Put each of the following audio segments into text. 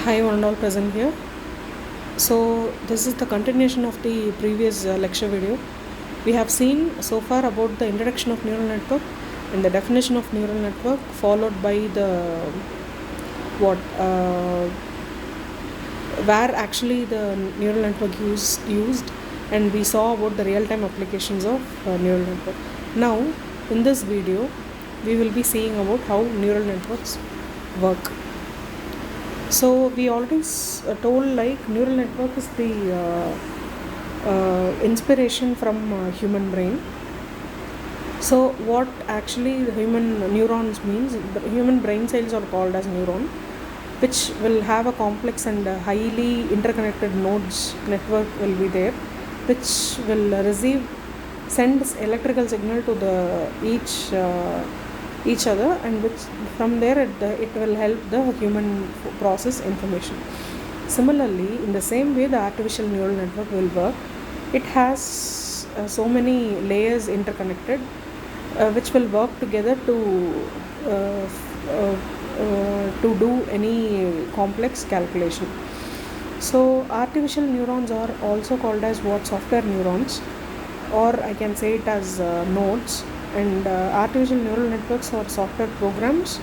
Hi, one and all present here. So, this is the continuation of the previous lecture video. We have seen so far about the introduction of neural network and the definition of neural network, followed by the what where actually the neural network used, and we saw about the real-time applications of neural network. Now, in this video, we will be seeing about how neural networks work. So we already told like neural network is the inspiration from human brain. So what actually the human neurons means, the human brain cells are called as neuron, which will have a complex and highly interconnected nodes network will be there, which will send electrical signal to the each other, and which from there it will help the human process information. Similarly, in the same way the artificial neural network will work. It has so many layers interconnected, which will work together to do any complex calculation. So artificial neurons are also called as software neurons, or I can say it as nodes. And artificial neural networks are software programs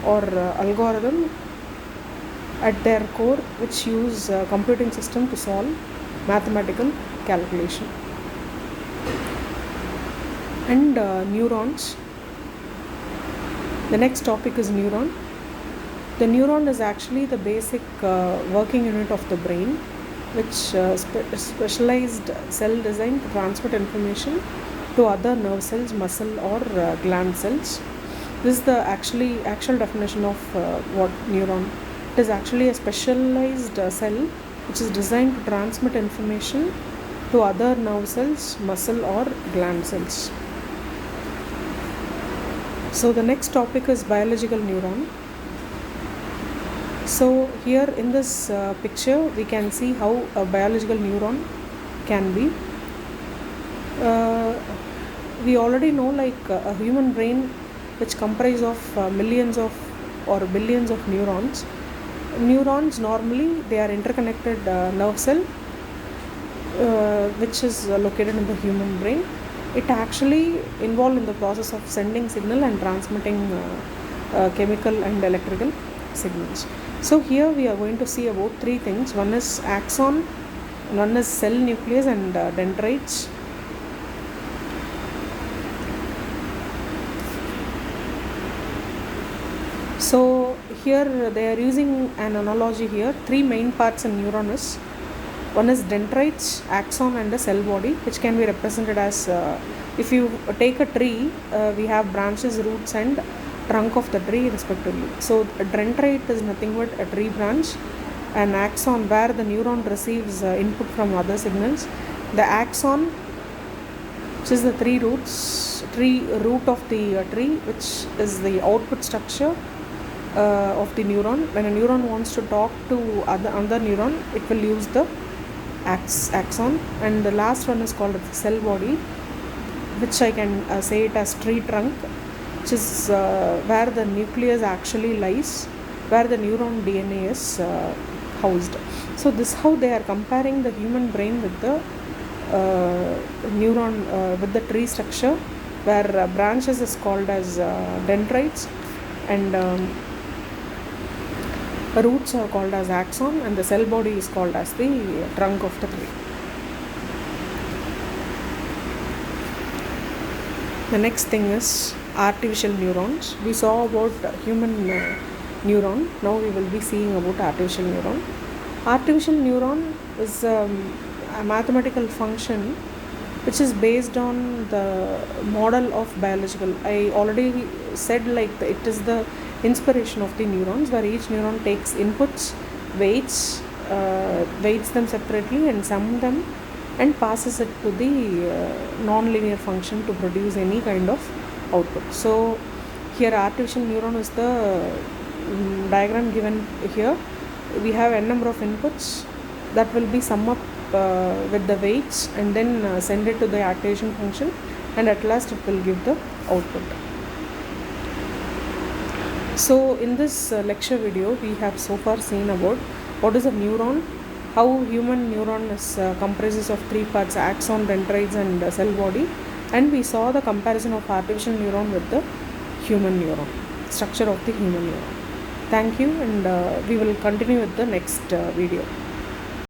or algorithm at their core, which use computing system to solve mathematical calculation. And neurons. The next topic is neuron. The neuron is actually the basic working unit of the brain, which specialized cell designed to transmit information to other nerve cells, muscle or gland cells. This is the actual definition of what neuron. It is actually a specialized cell which is designed to transmit information to other nerve cells, muscle or gland cells. So the next topic is biological neuron. So here in this picture we can see how a biological neuron can be. We already know like a human brain which comprises of millions of or billions of neurons. Neurons normally they are interconnected nerve cell which is located in the human brain. It actually involved in the process of sending signal and transmitting chemical and electrical signals. So here we are going to see about three things. One is axon, one is cell nucleus and dendrites. So here they are using an analogy here. Three main parts in neuron is, one is dendrites, axon and the cell body, which can be represented as if you take a tree, we have branches, roots and trunk of the tree respectively. So a dendrite is nothing but a tree branch, an axon where the neuron receives input from other signals, the axon which is the root of the tree, which is the output structure of the neuron. When a neuron wants to talk to another neuron, it will use the axon. And the last one is called the cell body, which I can say it as tree trunk, which is where the nucleus actually lies, where the neuron DNA is housed. So this how they are comparing the human brain with the neuron with the tree structure, where branches is called as dendrites and roots are called as axon and the cell body is called as the trunk of the tree. The next thing is artificial neurons. We saw about human neuron. Now we will be seeing about artificial neuron. Artificial neuron is a mathematical function which is based on the model of biological. I already said like it is the inspiration of the neurons, where each neuron takes inputs, weights them separately and sum them and passes it to the non-linear function to produce any kind of output. So here artificial neuron is the diagram given here. We have n number of inputs that will be sum up with the weights and then send it to the activation function, and at last it will give the output. So in this lecture video, we have so far seen about what is a neuron, how human neuron is comprises of three parts: axon, dendrites, and cell body, and we saw the comparison of artificial neuron with the human neuron, structure of the human neuron. Thank you, and we will continue with the next video.